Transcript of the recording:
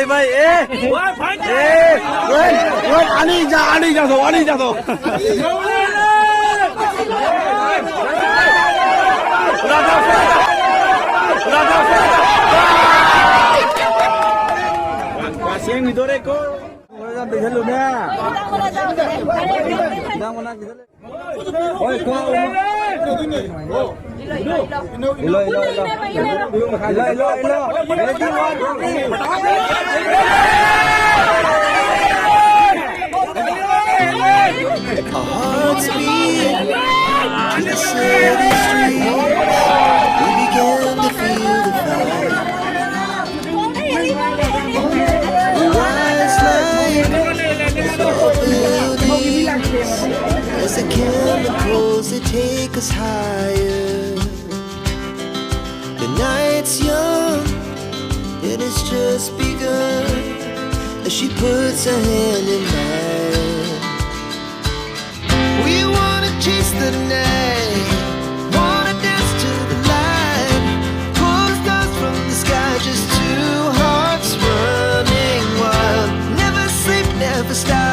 भाई आनी जा दो Pasien itu reko. Orang dah jalan ni. Dah mana kita? Oi, kau. Ilo. Our hearts beat to the city streets. We began to feel the fire. The rise light is all buildings as the chemicals that take us higher. The night's young, it has just begun as she puts her hand in mine. We wanna chase the night, wanna dance to the light, pull the stars from the sky, just two hearts running wild. Never sleep, never stop.